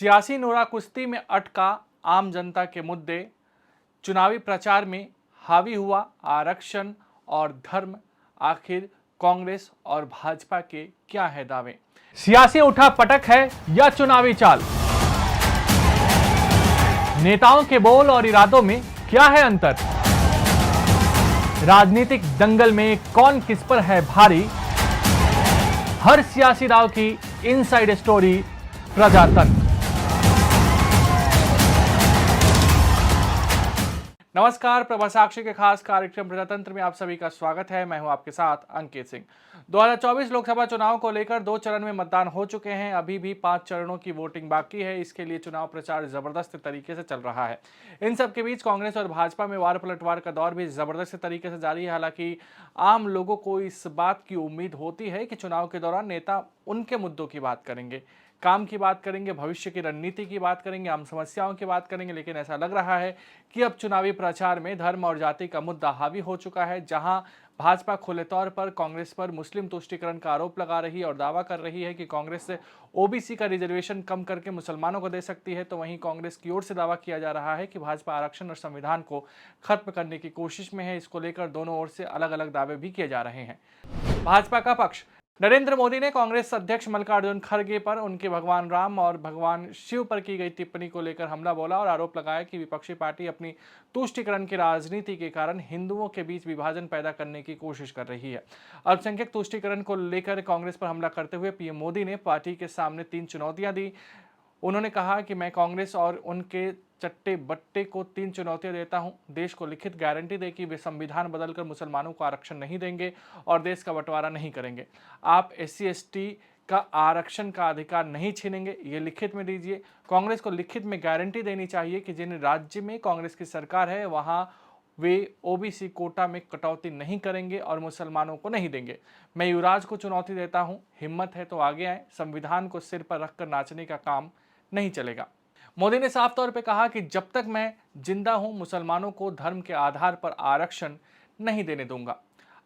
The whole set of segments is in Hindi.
सियासी नोरा कुश्ती में अटका आम जनता के मुद्दे, चुनावी प्रचार में हावी हुआ आरक्षण और धर्म, आखिर कांग्रेस और भाजपा के क्या है दावे? सियासी उठापटक है या चुनावी चाल? नेताओं के बोल और इरादों में क्या है अंतर? राजनीतिक दंगल में कौन किस पर है भारी? हर सियासी दांव की इनसाइड स्टोरी प्रजातंत्र। नमस्कार, प्रभा साक्षी के खास कार्यक्रम प्रजातंत्र में आप सभी का स्वागत है। मैं हूं आपके साथ अंकित सिंह। 2024 लोकसभा चुनाव को लेकर 2 चरण में मतदान हो चुके हैं। अभी भी 5 चरणों की वोटिंग बाकी है। इसके लिए चुनाव प्रचार जबरदस्त तरीके से चल रहा है। इन सब के बीच कांग्रेस और भाजपा में वार पलटवार का दौर भी जबरदस्त तरीके से जारी है। हालांकि आम लोगों को इस बात की उम्मीद होती है कि चुनाव के दौरान नेता उनके मुद्दों की बात करेंगे, काम की बात करेंगे, भविष्य की रणनीति की बात करेंगे, आम समस्याओं की बात करेंगे। लेकिन ऐसा लग रहा है कि अब चुनावी प्रचार में धर्म और जाति का मुद्दा हावी हो चुका है। जहां भाजपा खुले तौर पर कांग्रेस पर मुस्लिम तुष्टीकरण का आरोप लगा रही है और दावा कर रही है कि कांग्रेस से ओबीसी का रिजर्वेशन कम करके मुसलमानों को दे सकती है, तो वहीं कांग्रेस की ओर से दावा किया जा रहा है कि भाजपा आरक्षण और संविधान को खत्म करने की कोशिश में है। इसको लेकर दोनों ओर से अलग अलग दावे भी किए जा रहे हैं। भाजपा का पक्ष, नरेंद्र मोदी ने कांग्रेस अध्यक्ष मल्लिकार्जुन खड़गे पर उनके भगवान राम और भगवान शिव पर की गई टिप्पणी को लेकर हमला बोला और आरोप लगाया कि विपक्षी पार्टी अपनी तुष्टीकरण की राजनीति के कारण हिंदुओं के बीच विभाजन पैदा करने की कोशिश कर रही है। अल्पसंख्यक तुष्टीकरण को लेकर कांग्रेस पर हमला करते हुए पीएम मोदी ने पार्टी के सामने 3 चुनौतियां दी। उन्होंने कहा कि मैं कांग्रेस और उनके चट्टे बट्टे को 3 चुनौतियां देता हूं। देश को लिखित गारंटी दे कि वे संविधान बदलकर मुसलमानों को आरक्षण नहीं देंगे और देश का बंटवारा नहीं करेंगे। आप SC/ST का आरक्षण का अधिकार नहीं छीनेंगे, ये लिखित में दीजिए। कांग्रेस को लिखित में गारंटी देनी चाहिए कि जिन राज्य में कांग्रेस की सरकार है वहां वे ओबीसी कोटा में कटौती नहीं करेंगे और मुसलमानों को नहीं देंगे। मैं युवराज को चुनौती देता हूं, हिम्मत है तो आगे आए। संविधान को सिर पर रखकर नाचने का काम नहीं चलेगा। मोदी ने साफ तौर पे कहा कि जब तक मैं जिंदा हूं मुसलमानों को धर्म के आधार पर आरक्षण नहीं देने दूंगा।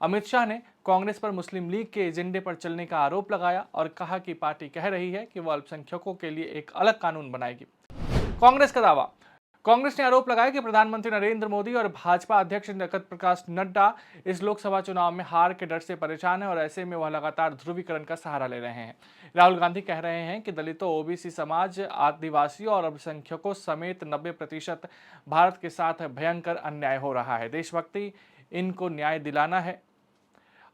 अमित शाह ने कांग्रेस पर मुस्लिम लीग के एजेंडे पर चलने का आरोप लगाया और कहा कि पार्टी कह रही है कि वह अल्पसंख्यकों के लिए एक अलग कानून बनाएगी। कांग्रेस का दावा, कांग्रेस ने आरोप लगाया कि प्रधानमंत्री नरेंद्र मोदी और भाजपा अध्यक्ष जगत प्रकाश नड्डा इस लोकसभा चुनाव में हार के डर से परेशान है और ऐसे में वह लगातार ध्रुवीकरण का सहारा ले रहे हैं। राहुल गांधी कह रहे हैं कि दलितों, ओबीसी समाज, आदिवासियों और अल्पसंख्यकों समेत 90% भारत के साथ भयंकर अन्याय हो रहा है। देशभक्ति इनको न्याय दिलाना है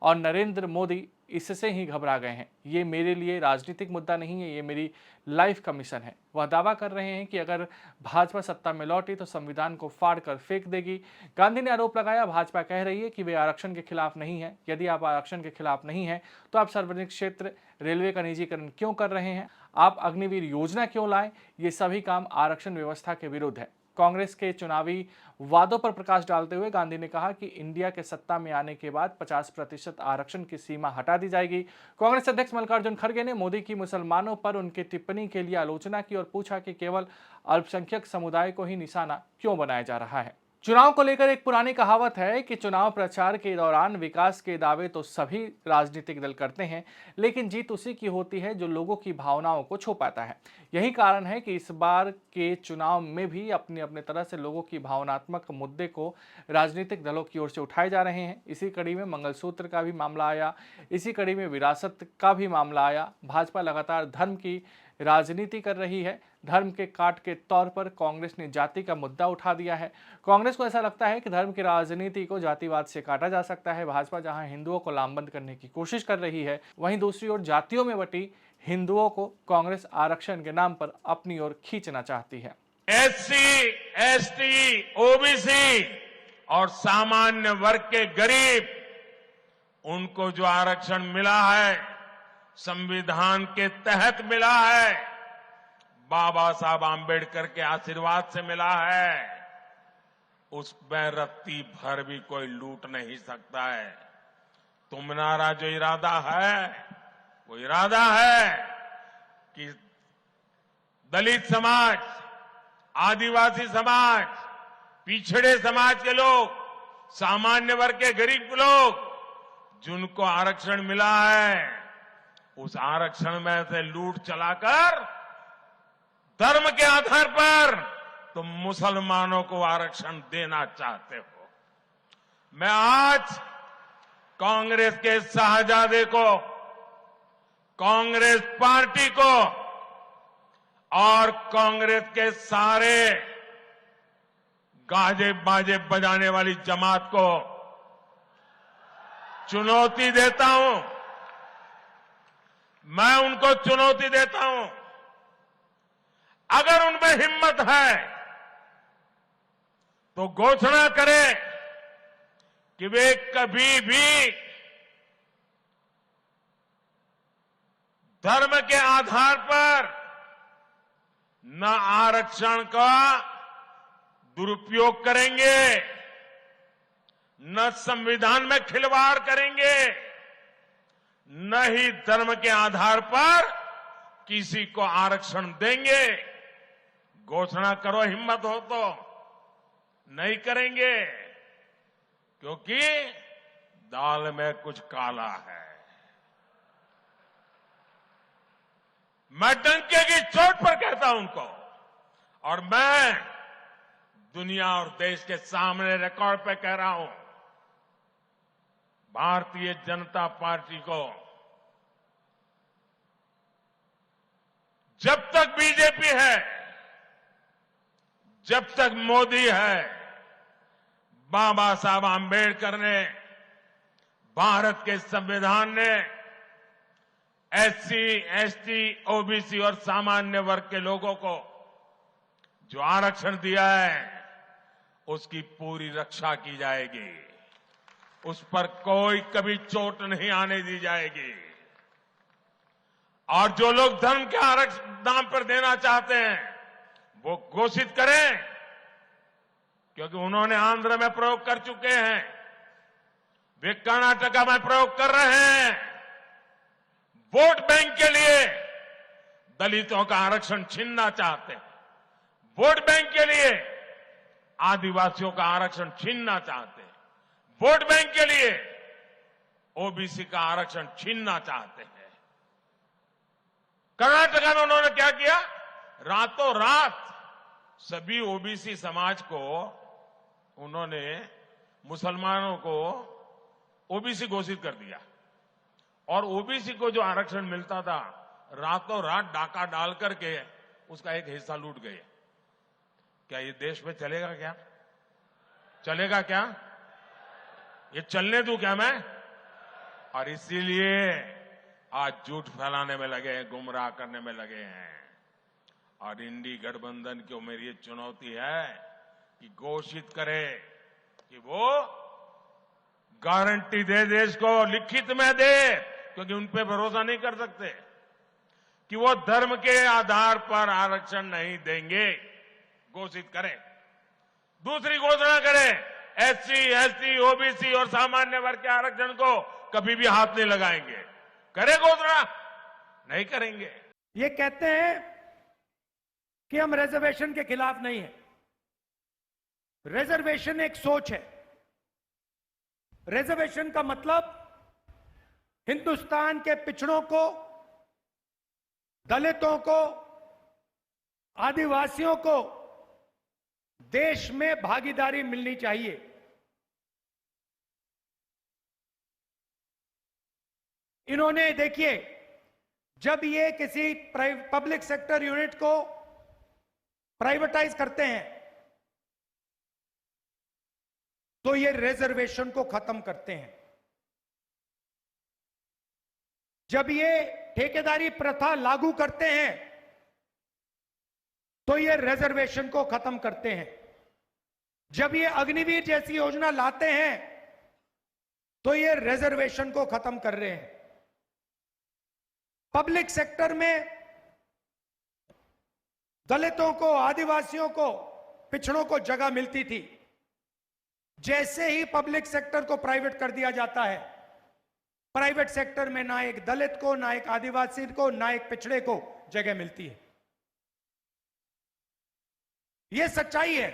और नरेंद्र मोदी इससे ही घबरा गए हैं। ये मेरे लिए राजनीतिक मुद्दा नहीं है, ये मेरी लाइफ का मिशन है। वह दावा कर रहे हैं कि अगर भाजपा सत्ता में लौटी तो संविधान को फाड़ कर फेंक देगी। गांधी ने आरोप लगाया, भाजपा कह रही है कि वे आरक्षण के खिलाफ नहीं है। यदि आप आरक्षण के खिलाफ नहीं है तो आप सार्वजनिक क्षेत्र रेलवे का निजीकरण क्यों कर रहे हैं? आप अग्निवीर योजना क्यों लाए? ये सभी काम आरक्षण व्यवस्था के विरुद्ध है। कांग्रेस के चुनावी वादों पर प्रकाश डालते हुए गांधी ने कहा कि इंडिया के सत्ता में आने के बाद 50% आरक्षण की सीमा हटा दी जाएगी। कांग्रेस अध्यक्ष मल्लिकार्जुन खड़गे ने मोदी की मुसलमानों पर उनकी टिप्पणी के लिए आलोचना की और पूछा कि केवल अल्पसंख्यक समुदाय को ही निशाना क्यों बनाया जा रहा है। चुनाव को लेकर एक पुरानी कहावत है कि चुनाव प्रचार के दौरान विकास के दावे तो सभी राजनीतिक दल करते हैं, लेकिन जीत उसी की होती है जो लोगों की भावनाओं को छू पाता है। यही कारण है कि इस बार के चुनाव में भी अपने अपने तरह से लोगों की भावनात्मक मुद्दे को राजनीतिक दलों की ओर से उठाए जा रहे हैं। इसी कड़ी में मंगलसूत्र का भी मामला आया, इसी कड़ी में विरासत का भी मामला आया। भाजपा लगातार धर्म की राजनीति कर रही है। धर्म के काट के तौर पर कांग्रेस ने जाति का मुद्दा उठा दिया है। कांग्रेस को ऐसा लगता है कि धर्म की राजनीति को जातिवाद से काटा जा सकता है। भाजपा जहां हिंदुओं को लामबंद करने की कोशिश कर रही है, वहीं दूसरी ओर जातियों में बटी हिंदुओं को कांग्रेस आरक्षण के नाम पर अपनी ओर खींचना चाहती है। SC, ST, OBC और सामान्य वर्ग के गरीब, उनको जो आरक्षण मिला है संविधान के तहत मिला है, बाबा साहब आंबेडकर के आशीर्वाद से मिला है, उसमें रत्ती भर भी कोई लूट नहीं सकता है। तुम्हारा जो इरादा है वो इरादा है कि दलित समाज, आदिवासी समाज, पिछड़े समाज के लोग, सामान्य वर्ग के गरीब लोग जिनको आरक्षण मिला है, उस आरक्षण में से लूट चलाकर धर्म के आधार पर तुम मुसलमानों को आरक्षण देना चाहते हो। मैं आज कांग्रेस के शाहजादे को, कांग्रेस पार्टी को और कांग्रेस के सारे गाजे बाजे बजाने वाली जमात को चुनौती देता हूं। मैं उनको चुनौती देता हूं, अगर उनमें हिम्मत है तो घोषणा करें कि वे कभी भी धर्म के आधार पर न आरक्षण का दुरुपयोग करेंगे, न संविधान में खिलवाड़ करेंगे, न ही धर्म के आधार पर किसी को आरक्षण देंगे। घोषणा करो, हिम्मत हो तो। नहीं करेंगे क्योंकि दाल में कुछ काला है। मैं डंके की चोट पर कहता हूं उनको, और मैं दुनिया और देश के सामने रिकॉर्ड पे कह रहा हूं, भारतीय जनता पार्टी को जब तक बीजेपी है, जब तक मोदी है, बाबा साहब आंबेडकर ने, भारत के संविधान ने एससी, एसटी, ओबीसी और सामान्य वर्ग के लोगों को जो आरक्षण दिया है उसकी पूरी रक्षा की जाएगी। उस पर कोई कभी चोट नहीं आने दी जाएगी। और जो लोग धर्म के आरक्षण नाम पर देना चाहते हैं वो घोषित करें, क्योंकि उन्होंने आंध्र में प्रयोग कर चुके हैं, वे कर्नाटका में प्रयोग कर रहे हैं। वोट बैंक के लिए दलितों का आरक्षण छीनना चाहते हैं, वोट बैंक के लिए आदिवासियों का आरक्षण छीनना चाहते हैं, वोट बैंक के लिए ओबीसी का आरक्षण छीनना चाहते हैं। कर्नाटका में उन्होंने क्या किया, रातों रात सभी ओबीसी समाज को उन्होंने, मुसलमानों को ओबीसी घोषित कर दिया, और ओबीसी को जो आरक्षण मिलता था रातों रात डाका डाल करके उसका एक हिस्सा लूट गए। क्या ये देश में चलेगा? क्या चलेगा? क्या ये चलने दूं क्या मैं? और इसीलिए आज झूठ फैलाने में लगे हैं, गुमराह करने में लगे हैं। और इंडी गठबंधन को मेरी ये चुनौती है कि घोषित करे कि वो गारंटी दे, देश को लिखित में दे, क्योंकि उन पे भरोसा नहीं कर सकते, कि वो धर्म के आधार पर आरक्षण नहीं देंगे। घोषित करें। दूसरी घोषणा करें, एससी, एसटी, ओबीसी और सामान्य वर्ग के आरक्षण को कभी भी हाथ नहीं लगाएंगे। करे घोषणा? नहीं करेंगे। ये कहते हैं कि हम रिजर्वेशन के खिलाफ नहीं हैं। रिजर्वेशन एक सोच है। रिजर्वेशन का मतलब हिंदुस्तान के पिछड़ों को, दलितों को, आदिवासियों को देश में भागीदारी मिलनी चाहिए। इन्होंने, देखिए, जब ये किसी पब्लिक सेक्टर यूनिट को प्राइवेटाइज करते हैं तो ये रिजर्वेशन को खत्म करते हैं। जब ये ठेकेदारी प्रथा लागू करते हैं तो ये रिजर्वेशन को खत्म करते हैं। जब ये अग्निवीर जैसी योजना लाते हैं तो ये रिजर्वेशन को खत्म कर रहे हैं। पब्लिक सेक्टर में दलितों को, आदिवासियों को, पिछड़ों को जगह मिलती थी। जैसे ही पब्लिक सेक्टर को प्राइवेट कर दिया जाता है, प्राइवेट सेक्टर में ना एक दलित को, ना एक आदिवासी को, ना एक पिछड़े को जगह मिलती है। यह सच्चाई है।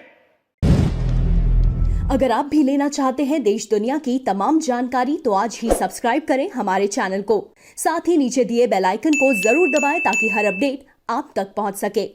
अगर आप भी लेना चाहते हैं देश दुनिया की तमाम जानकारी तो आज ही सब्सक्राइब करें हमारे चैनल को। साथ ही नीचे दिए बेल आइकन को जरूर दबाएं ताकि हर अपडेट आप तक पहुंच सके।